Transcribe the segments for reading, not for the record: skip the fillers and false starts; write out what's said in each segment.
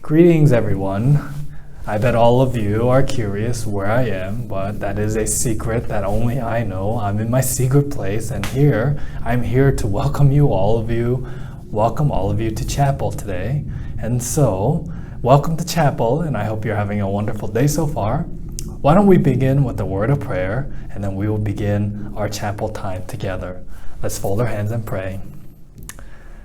Greetings, everyone. I bet all of you are curious where I am, but that is a secret that only I know. I'm in my secret place, and I'm here to welcome all of you to chapel today. And so, welcome to chapel, and I hope you're having a wonderful day so far. Why don't we begin with a word of prayer, and then we will begin our chapel time together. Let's fold our hands and pray.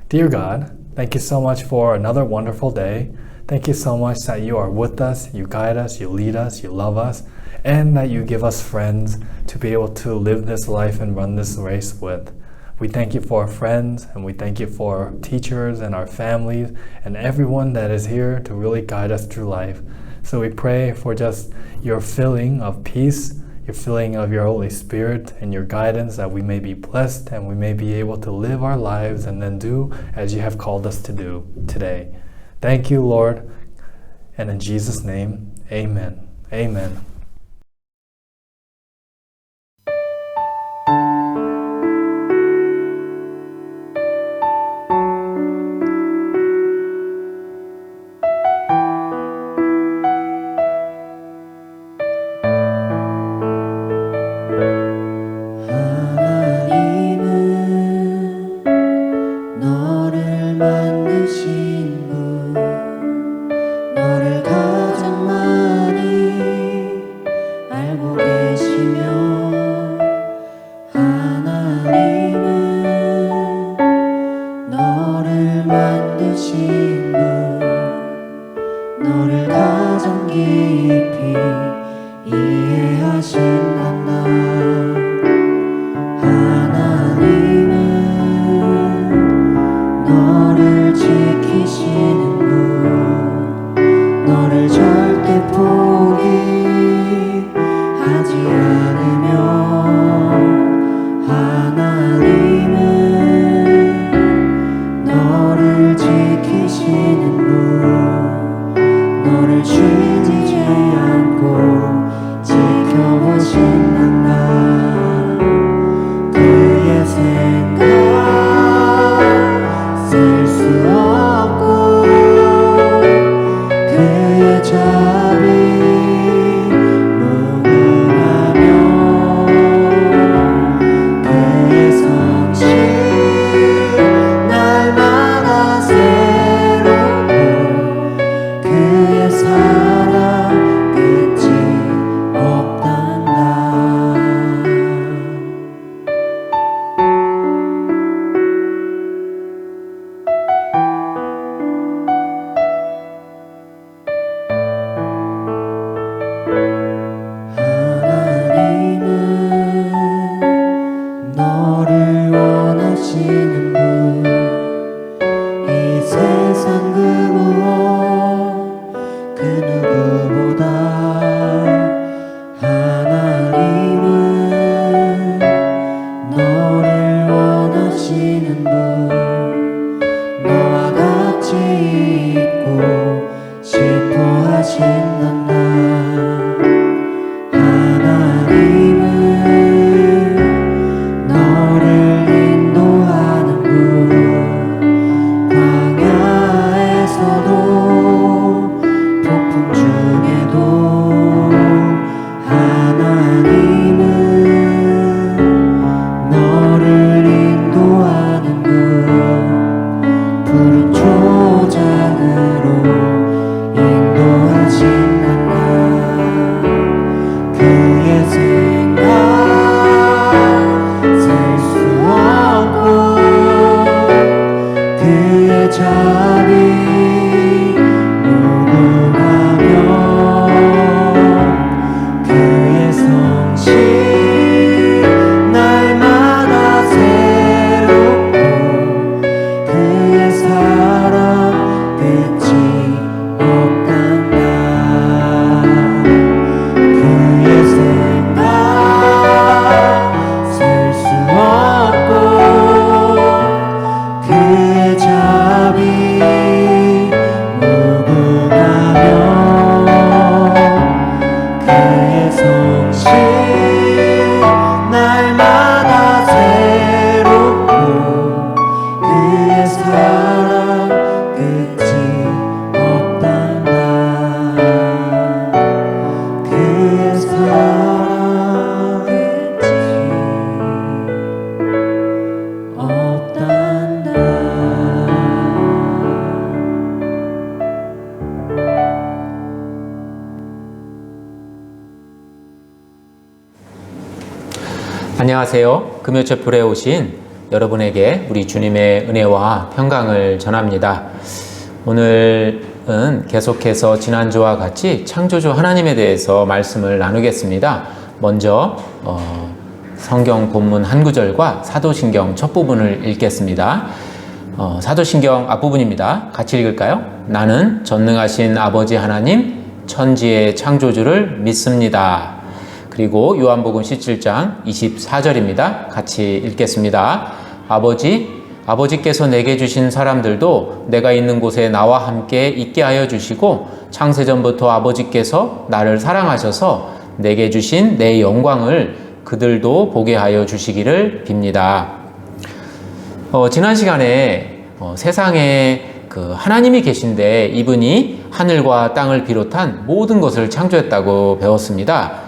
Dear God, thank you so much for another wonderful day. Thank you so much that you are with us, you guide us, you lead us, you love us, and that you give us friends to be able to live this life and run this race with. We thank you for our friends, and we thank you for our teachers and our families and everyone that is here to really guide us through life. So we pray for just your filling of peace, your filling of your Holy Spirit and your guidance, that we may be blessed and we may be able to live our lives and then do as you have called us to do today. Thank you, Lord, and in Jesus' name, amen. Amen. 너를 가장 많이 안녕하세요. 금요체풀에 오신 여러분에게 우리 주님의 은혜와 평강을 전합니다. 오늘은 계속해서 지난주와 같이 창조주 하나님에 대해서 말씀을 나누겠습니다. 먼저 성경 본문 한 구절과 사도신경 첫 부분을 읽겠습니다. 사도신경 앞부분입니다. 같이 읽을까요? 나는 전능하신 아버지 하나님 천지의 창조주를 믿습니다. 그리고 요한복음 17장 24절입니다. 같이 읽겠습니다. 아버지께서 내게 주신 사람들도 내가 있는 곳에 나와 함께 있게 하여 주시고 창세전부터 아버지께서 나를 사랑하셔서 내게 주신 내 영광을 그들도 보게 하여 주시기를 빕니다. 지난 시간에 세상에 하나님이 계신데 이분이 하늘과 땅을 비롯한 모든 것을 창조했다고 배웠습니다.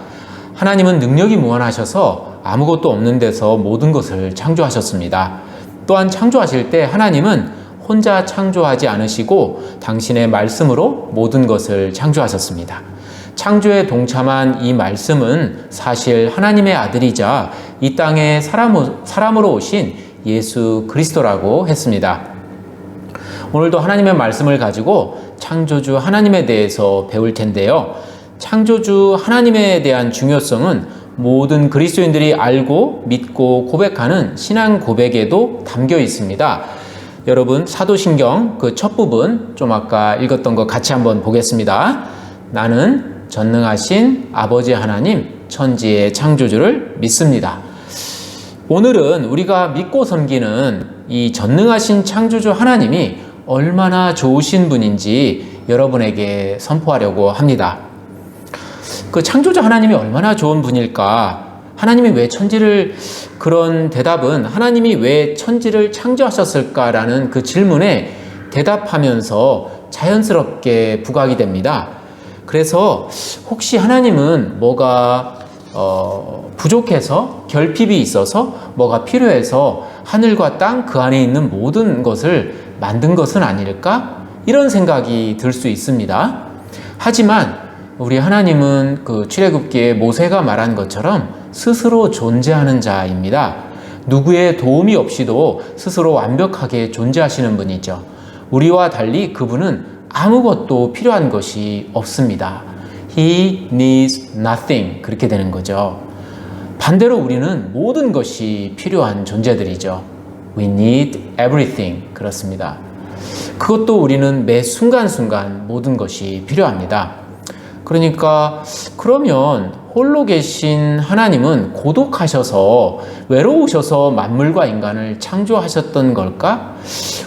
하나님은 능력이 무한하셔서 아무것도 없는 데서 모든 것을 창조하셨습니다. 또한 창조하실 때 하나님은 혼자 창조하지 않으시고 당신의 말씀으로 모든 것을 창조하셨습니다. 창조에 동참한 이 말씀은 사실 하나님의 아들이자 이 땅에 사람으로 오신 예수 그리스도라고 했습니다. 오늘도 하나님의 말씀을 가지고 창조주 하나님에 대해서 배울 텐데요. 창조주 하나님에 대한 중요성은 모든 그리스도인들이 알고 믿고 고백하는 신앙 고백에도 담겨 있습니다. 여러분, 사도신경 그 첫 부분 좀 아까 읽었던 거 같이 한번 보겠습니다. 나는 전능하신 아버지 하나님 천지의 창조주를 믿습니다. 오늘은 우리가 믿고 섬기는 이 전능하신 창조주 하나님이 얼마나 좋으신 분인지 여러분에게 선포하려고 합니다. 그 창조주 하나님이 얼마나 좋은 분일까? 하나님이 왜 천지를, 그런 대답은 하나님이 왜 천지를 창조하셨을까라는 그 질문에 대답하면서 자연스럽게 부각이 됩니다. 그래서 혹시 하나님은 뭐가 부족해서, 결핍이 있어서, 뭐가 필요해서 하늘과 땅 그 안에 있는 모든 것을 만든 것은 아닐까? 이런 생각이 들 수 있습니다. 하지만 우리 하나님은 그 출애굽기에 모세가 말한 것처럼 스스로 존재하는 자입니다. 누구의 도움이 없이도 스스로 완벽하게 존재하시는 분이죠. 우리와 달리 그분은 아무것도 필요한 것이 없습니다. He needs nothing. 그렇게 되는 거죠. 반대로 우리는 모든 것이 필요한 존재들이죠. We need everything. 그렇습니다. 그것도 우리는 매 순간순간 모든 것이 필요합니다. 그러니까 그러면 홀로 계신 하나님은 고독하셔서 외로우셔서 만물과 인간을 창조하셨던 걸까?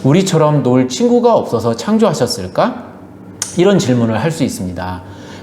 우리처럼 놀 친구가 없어서 창조하셨을까? 이런 질문을 할 수 있습니다.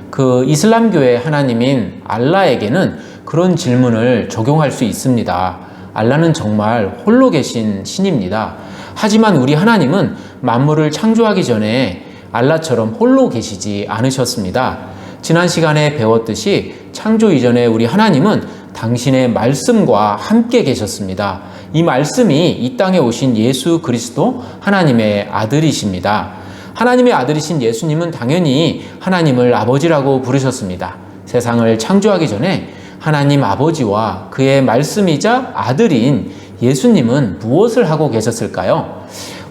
그 이슬람교의 하나님인 알라에게는 그런 질문을 적용할 수 있습니다. 알라는 정말 홀로 계신 신입니다. 하지만 우리 하나님은 만물을 창조하기 전에 알라처럼 홀로 계시지 않으셨습니다. 지난 시간에 배웠듯이 창조 이전에 우리 하나님은 당신의 말씀과 함께 계셨습니다. 이 말씀이 이 땅에 오신 예수 그리스도 하나님의 아들이십니다. 하나님의 아들이신 예수님은 당연히 하나님을 아버지라고 부르셨습니다. 세상을 창조하기 전에 하나님 아버지와 그의 말씀이자 아들인 예수님은 무엇을 하고 계셨을까요?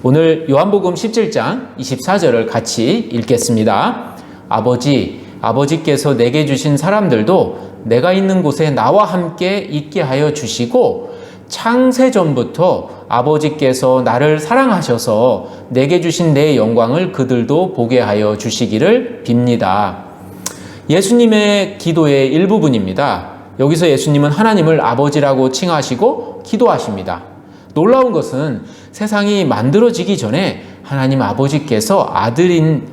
오늘 요한복음 17장 24절을 같이 읽겠습니다. 아버지께서 내게 주신 사람들도 내가 있는 곳에 나와 함께 있게 하여 주시고 창세전부터 아버지께서 나를 사랑하셔서 내게 주신 내 영광을 그들도 보게 하여 주시기를 빕니다. 예수님의 기도의 일부분입니다. 여기서 예수님은 하나님을 아버지라고 칭하시고 기도하십니다. 놀라운 것은 세상이 만들어지기 전에 하나님 아버지께서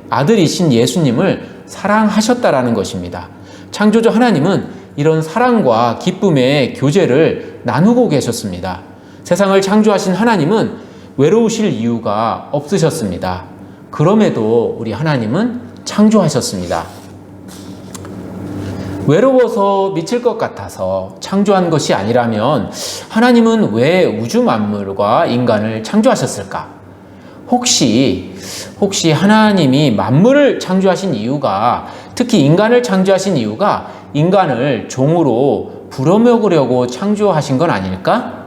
아들이신 예수님을 사랑하셨다라는 것입니다. 창조주 하나님은 이런 사랑과 기쁨의 교제를 나누고 계셨습니다. 세상을 창조하신 하나님은 외로우실 이유가 없으셨습니다. 그럼에도 우리 하나님은 창조하셨습니다. 외로워서 미칠 것 같아서 창조한 것이 아니라면 하나님은 왜 우주 만물과 인간을 창조하셨을까? 혹시 하나님이 만물을 창조하신 이유가, 특히 인간을 창조하신 이유가 인간을 종으로 부려먹으려고 창조하신 건 아닐까?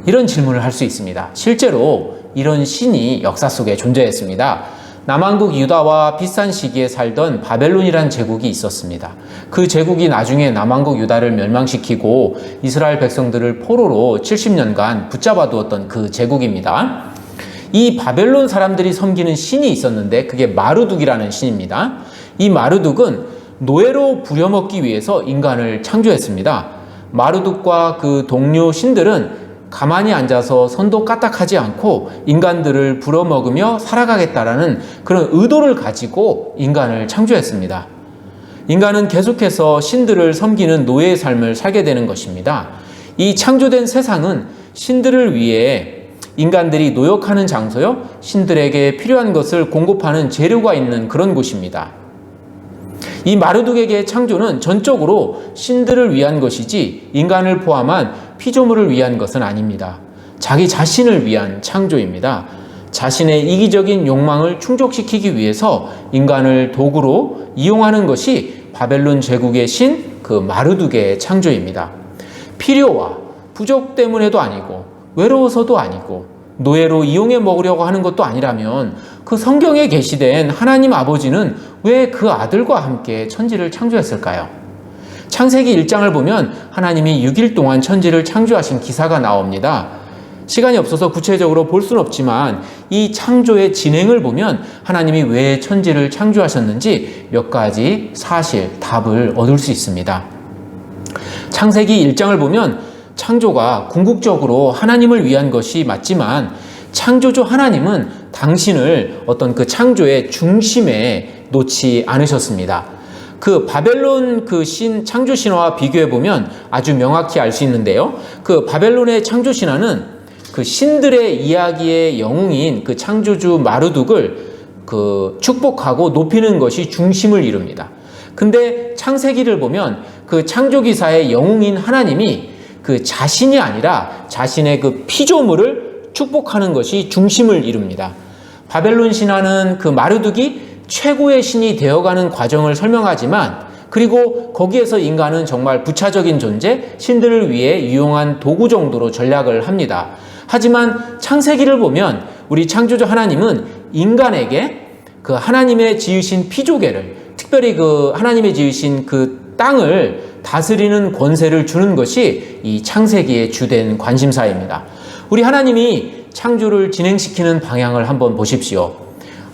이런 질문을 할 수 있습니다. 실제로 이런 신이 역사 속에 존재했습니다. 남왕국 유다와 비슷한 시기에 살던 바벨론이란 제국이 있었습니다. 그 제국이 나중에 남왕국 유다를 멸망시키고 이스라엘 백성들을 포로로 70년간 붙잡아 두었던 그 제국입니다. 이 바벨론 사람들이 섬기는 신이 있었는데 그게 마르둑이라는 신입니다. 이 마르둑은 노예로 부려먹기 위해서 인간을 창조했습니다. 마르둑과 그 동료 신들은 가만히 앉아서 손도 까딱하지 않고 인간들을 부려먹으며 살아가겠다라는 그런 의도를 가지고 인간을 창조했습니다. 인간은 계속해서 신들을 섬기는 노예의 삶을 살게 되는 것입니다. 이 창조된 세상은 신들을 위해 인간들이 노역하는 장소요, 신들에게 필요한 것을 공급하는 재료가 있는 그런 곳입니다. 이 마르둑에게 창조는 전적으로 신들을 위한 것이지 인간을 포함한 피조물을 위한 것은 아닙니다. 자기 자신을 위한 창조입니다. 자신의 이기적인 욕망을 충족시키기 위해서 인간을 도구로 이용하는 것이 바벨론 제국의 신 그 마르둑의 창조입니다. 필요와 부족 때문에도 아니고 외로워서도 아니고 노예로 이용해 먹으려고 하는 것도 아니라면 그 성경에 계시된 하나님 아버지는 왜 그 아들과 함께 천지를 창조했을까요? 창세기 1장을 보면 하나님이 6일 동안 천지를 창조하신 기사가 나옵니다. 시간이 없어서 구체적으로 볼 수는 없지만 이 창조의 진행을 보면 하나님이 왜 천지를 창조하셨는지 몇 가지 사실, 답을 얻을 수 있습니다. 창세기 1장을 보면 창조가 궁극적으로 하나님을 위한 것이 맞지만 창조주 하나님은 당신을 어떤 그 창조의 중심에 놓지 않으셨습니다. 그 바벨론 그 창조 신화와 비교해 보면 아주 명확히 알 수 있는데요. 그 바벨론의 창조 신화는 그 신들의 이야기의 영웅인 그 창조주 마르둑을 그 축복하고 높이는 것이 중심을 이룹니다. 근데 창세기를 보면 그 창조 기사의 영웅인 하나님이 그 자신이 아니라 자신의 그 피조물을 축복하는 것이 중심을 이룹니다. 바벨론 신화는 그 마르둑이 최고의 신이 되어가는 과정을 설명하지만 그리고 거기에서 인간은 정말 부차적인 존재, 신들을 위해 유용한 도구 정도로 전략을 합니다. 하지만 창세기를 보면 우리 창조주 하나님은 인간에게 그 하나님의 지으신 피조계를, 특별히 그 하나님의 지으신 그 땅을 다스리는 권세를 주는 것이 이 창세기의 주된 관심사입니다. 우리 하나님이 창조를 진행시키는 방향을 한번 보십시오.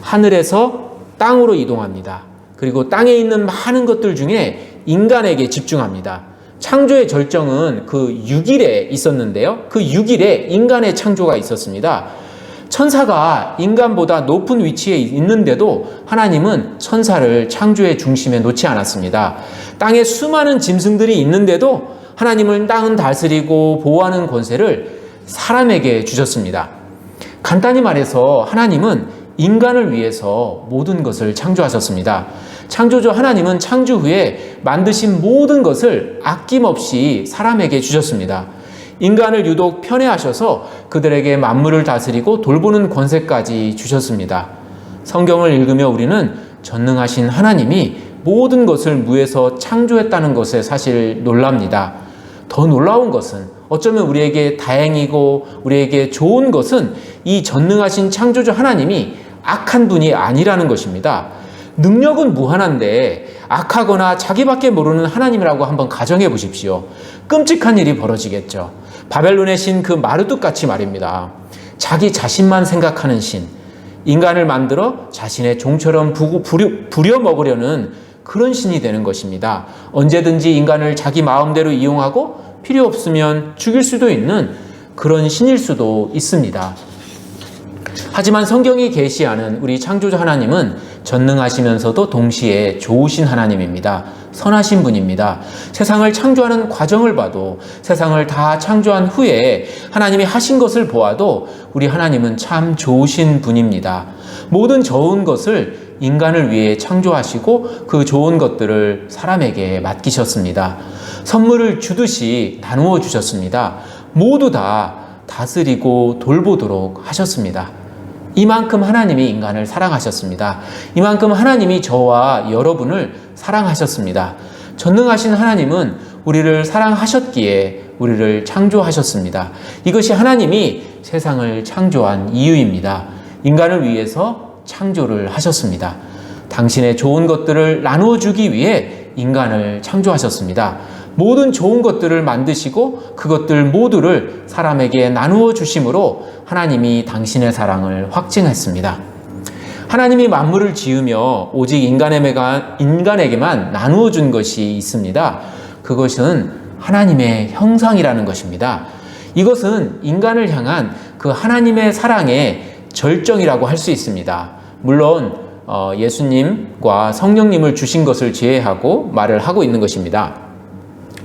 하늘에서 땅으로 이동합니다. 그리고 땅에 있는 많은 것들 중에 인간에게 집중합니다. 창조의 절정은 그 6일에 있었는데요. 그 6일에 인간의 창조가 있었습니다. 천사가 인간보다 높은 위치에 있는데도 하나님은 천사를 창조의 중심에 놓지 않았습니다. 땅에 수많은 짐승들이 있는데도 하나님은 땅은 다스리고 보호하는 권세를 사람에게 주셨습니다. 간단히 말해서 하나님은 인간을 위해서 모든 것을 창조하셨습니다. 창조주 하나님은 창조 후에 만드신 모든 것을 아낌없이 사람에게 주셨습니다. 인간을 유독 편애하셔서 그들에게 만물을 다스리고 돌보는 권세까지 주셨습니다. 성경을 읽으며 우리는 전능하신 하나님이 모든 것을 무에서 창조했다는 것에 사실 놀랍니다. 더 놀라운 것은 어쩌면 우리에게 다행이고 우리에게 좋은 것은 이 전능하신 창조주 하나님이 악한 분이 아니라는 것입니다. 능력은 무한한데 악하거나 자기밖에 모르는 하나님이라고 한번 가정해 보십시오. 끔찍한 일이 벌어지겠죠. 바벨론의 신 그 마르둑같이 말입니다. 자기 자신만 생각하는 신, 인간을 만들어 자신의 종처럼 부려먹으려는 그런 신이 되는 것입니다. 언제든지 인간을 자기 마음대로 이용하고 필요 없으면 죽일 수도 있는 그런 신일 수도 있습니다. 하지만 성경이 계시하는 우리 창조주 하나님은 전능하시면서도 동시에 좋으신 하나님입니다. 선하신 분입니다. 세상을 창조하는 과정을 봐도, 세상을 다 창조한 후에 하나님이 하신 것을 보아도 우리 하나님은 참 좋으신 분입니다. 모든 좋은 것을 인간을 위해 창조하시고 그 좋은 것들을 사람에게 맡기셨습니다. 선물을 주듯이 나누어 주셨습니다. 모두 다 다스리고 돌보도록 하셨습니다. 이만큼 하나님이 인간을 사랑하셨습니다. 이만큼 하나님이 저와 여러분을 사랑하셨습니다. 전능하신 하나님은 우리를 사랑하셨기에 우리를 창조하셨습니다. 이것이 하나님이 세상을 창조한 이유입니다. 인간을 위해서 창조를 하셨습니다. 당신의 좋은 것들을 나누어 주기 위해 인간을 창조하셨습니다. 모든 좋은 것들을 만드시고 그것들 모두를 사람에게 나누어 주심으로 하나님이 당신의 사랑을 확증했습니다. 하나님이 만물을 지으며 오직 인간에게만 나누어 준 것이 있습니다. 그것은 하나님의 형상이라는 것입니다. 이것은 인간을 향한 그 하나님의 사랑의 절정이라고 할 수 있습니다. 물론 예수님과 성령님을 주신 것을 제외하고 말을 하고 있는 것입니다.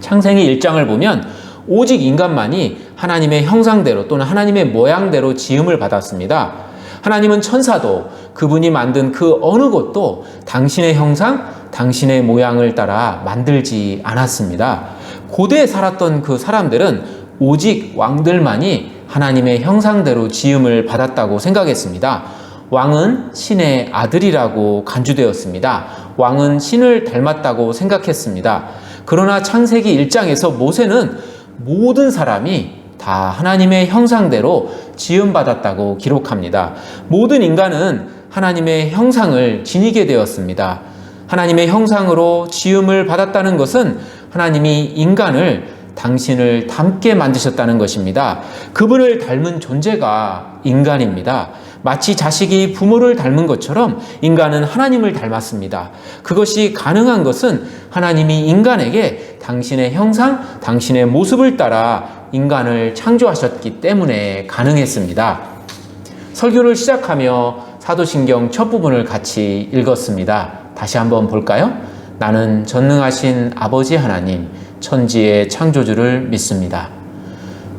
창세기 1장을 보면 오직 인간만이 하나님의 형상대로 또는 하나님의 모양대로 지음을 받았습니다. 하나님은 천사도 그분이 만든 그 어느 것도 당신의 형상, 당신의 모양을 따라 만들지 않았습니다. 고대에 살았던 그 사람들은 오직 왕들만이 하나님의 형상대로 지음을 받았다고 생각했습니다. 왕은 신의 아들이라고 간주되었습니다. 왕은 신을 닮았다고 생각했습니다. 그러나 창세기 1장에서 모세는 모든 사람이 다 하나님의 형상대로 지음받았다고 기록합니다. 모든 인간은 하나님의 형상을 지니게 되었습니다. 하나님의 형상으로 지음을 받았다는 것은 하나님이 인간을 당신을 닮게 만드셨다는 것입니다. 그분을 닮은 존재가 인간입니다. 마치 자식이 부모를 닮은 것처럼 인간은 하나님을 닮았습니다. 그것이 가능한 것은 하나님이 인간에게 당신의 형상, 당신의 모습을 따라 인간을 창조하셨기 때문에 가능했습니다. 설교를 시작하며 사도신경 첫 부분을 같이 읽었습니다. 다시 한번 볼까요? 나는 전능하신 아버지 하나님, 천지의 창조주를 믿습니다.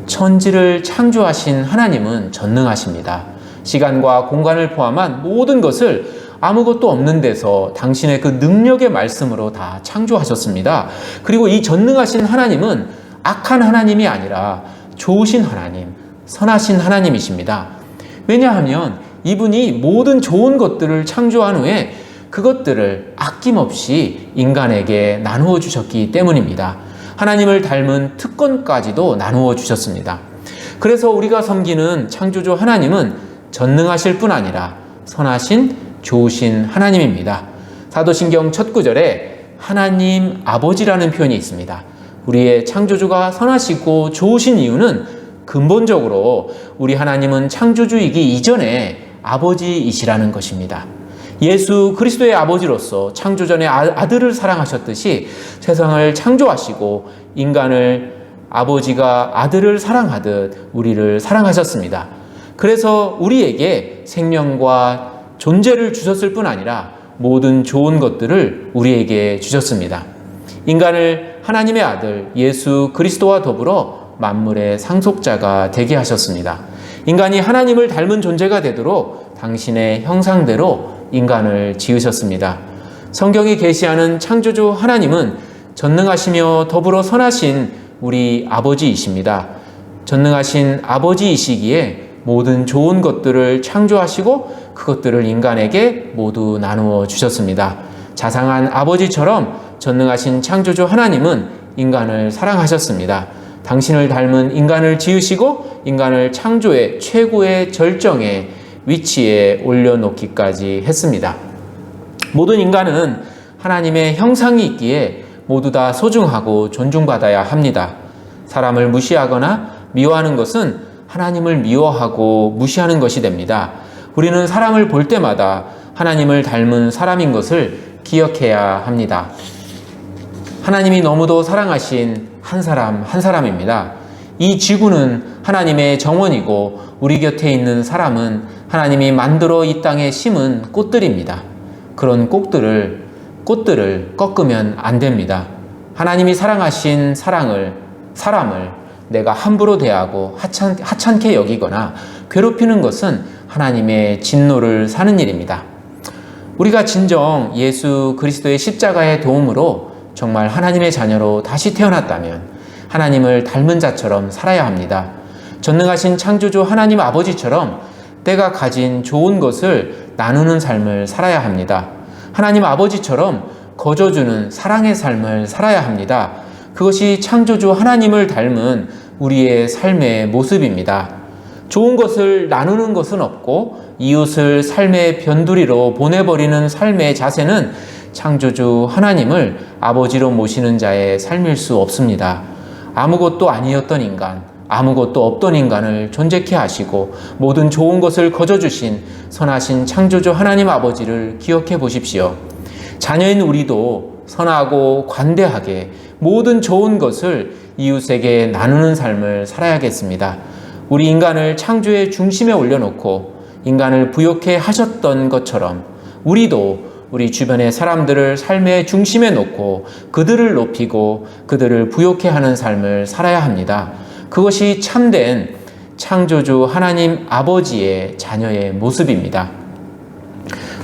천지를 창조하신 하나님은 전능하십니다. 시간과 공간을 포함한 모든 것을 아무것도 없는 데서 당신의 그 능력의 말씀으로 다 창조하셨습니다. 그리고 이 전능하신 하나님은 악한 하나님이 아니라 좋으신 하나님, 선하신 하나님이십니다. 왜냐하면 이분이 모든 좋은 것들을 창조한 후에 그것들을 아낌없이 인간에게 나누어 주셨기 때문입니다. 하나님을 닮은 특권까지도 나누어 주셨습니다. 그래서 우리가 섬기는 창조주 하나님은 전능하실 뿐 아니라 선하신 좋으신 하나님입니다. 사도신경 첫 구절에 하나님 아버지라는 표현이 있습니다. 우리의 창조주가 선하시고 좋으신 이유는 근본적으로 우리 하나님은 창조주이기 이전에 아버지이시라는 것입니다. 예수 그리스도의 아버지로서 창조전에 아들을 사랑하셨듯이 세상을 창조하시고 인간을 아버지가 아들을 사랑하듯 우리를 사랑하셨습니다. 그래서 우리에게 생명과 존재를 주셨을 뿐 아니라 모든 좋은 것들을 우리에게 주셨습니다. 인간을 하나님의 아들 예수 그리스도와 더불어 만물의 상속자가 되게 하셨습니다. 인간이 하나님을 닮은 존재가 되도록 당신의 형상대로 인간을 지으셨습니다. 성경이 계시하는 창조주 하나님은 전능하시며 더불어 선하신 우리 아버지이십니다. 전능하신 아버지이시기에 모든 좋은 것들을 창조하시고 그것들을 인간에게 모두 나누어 주셨습니다. 자상한 아버지처럼 전능하신 창조주 하나님은 인간을 사랑하셨습니다. 당신을 닮은 인간을 지으시고 인간을 창조의 최고의 절정에 위치에 올려놓기까지 했습니다. 모든 인간은 하나님의 형상이 있기에 모두 다 소중하고 존중받아야 합니다. 사람을 무시하거나 미워하는 것은 하나님을 미워하고 무시하는 것이 됩니다. 우리는 사람을 볼 때마다 하나님을 닮은 사람인 것을 기억해야 합니다. 하나님이 너무도 사랑하신 한 사람 한 사람입니다. 이 지구는 하나님의 정원이고 우리 곁에 있는 사람은 하나님이 만들어 이 땅에 심은 꽃들입니다. 그런 꽃들을 꺾으면 안 됩니다. 하나님이 사랑하신 사람을 내가 함부로 대하고 하찮게 여기거나 괴롭히는 것은 하나님의 진노를 사는 일입니다. 우리가 진정 예수 그리스도의 십자가의 도움으로 정말 하나님의 자녀로 다시 태어났다면 하나님을 닮은 자처럼 살아야 합니다. 전능하신 창조주 하나님 아버지처럼 때가 가진 좋은 것을 나누는 삶을 살아야 합니다. 하나님 아버지처럼 거저주는 사랑의 삶을 살아야 합니다. 그것이 창조주 하나님을 닮은 우리의 삶의 모습입니다. 좋은 것을 나누는 것은 없고 이웃을 삶의 변두리로 보내버리는 삶의 자세는 창조주 하나님을 아버지로 모시는 자의 삶일 수 없습니다. 아무것도 아니었던 인간, 아무것도 없던 인간을 존재케 하시고 모든 좋은 것을 거저주신 선하신 창조주 하나님 아버지를 기억해 보십시오. 자녀인 우리도 선하고 관대하게 모든 좋은 것을 이웃에게 나누는 삶을 살아야겠습니다. 우리 인간을 창조의 중심에 올려놓고 인간을 부욕해 하셨던 것처럼 우리도 우리 주변의 사람들을 삶의 중심에 놓고 그들을 높이고 그들을 부욕해 하는 삶을 살아야 합니다. 그것이 참된 창조주 하나님 아버지의 자녀의 모습입니다.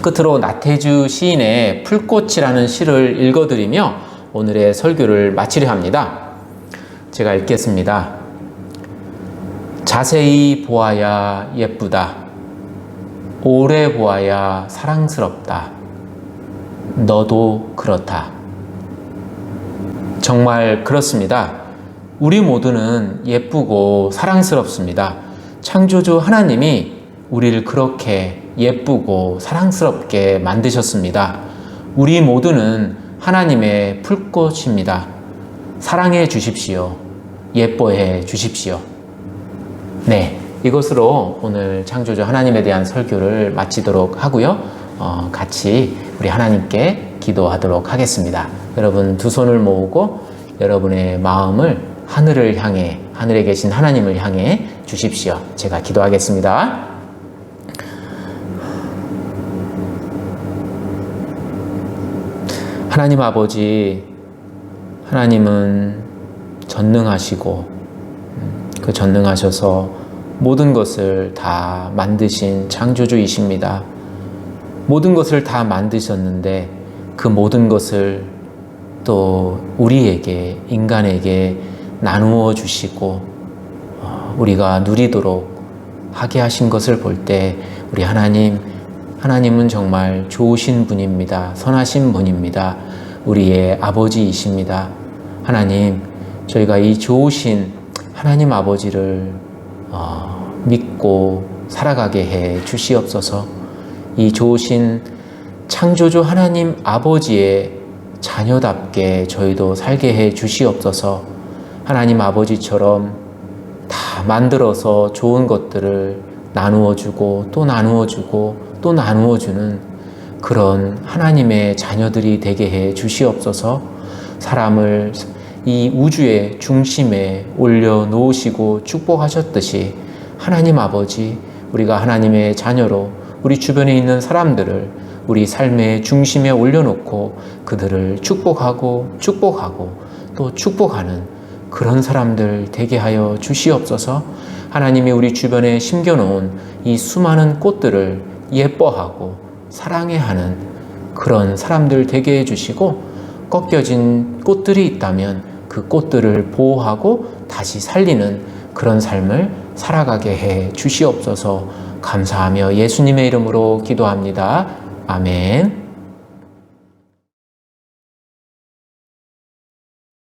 끝으로 나태주 시인의 풀꽃이라는 시를 읽어드리며 오늘의 설교를 마치려 합니다. 제가 읽겠습니다. 자세히 보아야 예쁘다. 오래 보아야 사랑스럽다. 너도 그렇다. 정말 그렇습니다. 우리 모두는 예쁘고 사랑스럽습니다. 창조주 하나님이 우리를 그렇게 예쁘고 사랑스럽게 만드셨습니다. 우리 모두는 하나님의 풀꽃입니다. 사랑해 주십시오. 예뻐해 주십시오. 네, 이것으로 오늘 창조주 하나님에 대한 설교를 마치도록 하고요. 같이 우리 하나님께 기도하도록 하겠습니다. 여러분 두 손을 모으고 여러분의 마음을 하늘을 향해, 하늘에 계신 하나님을 향해 주십시오. 제가 기도하겠습니다. 하나님 아버지, 하나님은 전능하시고 그 전능하셔서 모든 것을 다 만드신 창조주이십니다. 모든 것을 다 만드셨는데 그 모든 것을 또 우리에게, 인간에게 나누어 주시고 우리가 누리도록 하게 하신 것을 볼 때 우리 하나님은 정말 좋으신 분입니다. 선하신 분입니다. 우리의 아버지이십니다. 하나님, 저희가 이 좋으신 하나님 아버지를 믿고 살아가게 해 주시옵소서. 이 좋으신 창조주 하나님 아버지의 자녀답게 저희도 살게 해 주시옵소서. 하나님 아버지처럼 다 만들어서 좋은 것들을 나누어 주고 또 나누어 주고 또 나누어 주는 그런 하나님의 자녀들이 되게 해 주시옵소서. 사람을 이 우주의 중심에 올려 놓으시고 축복하셨듯이 하나님 아버지, 우리가 하나님의 자녀로 우리 주변에 있는 사람들을 우리 삶의 중심에 올려놓고 그들을 축복하고 또 축복하는 그런 사람들 되게 하여 주시옵소서. 하나님이 우리 주변에 심겨놓은 이 수많은 꽃들을 예뻐하고 사랑해하는 그런 사람들 되게 해주시고 꺾여진 꽃들이 있다면 그 꽃들을 보호하고 다시 살리는 그런 삶을 살아가게 해 주시옵소서. 감사하며 예수님의 이름으로 기도합니다. 아멘.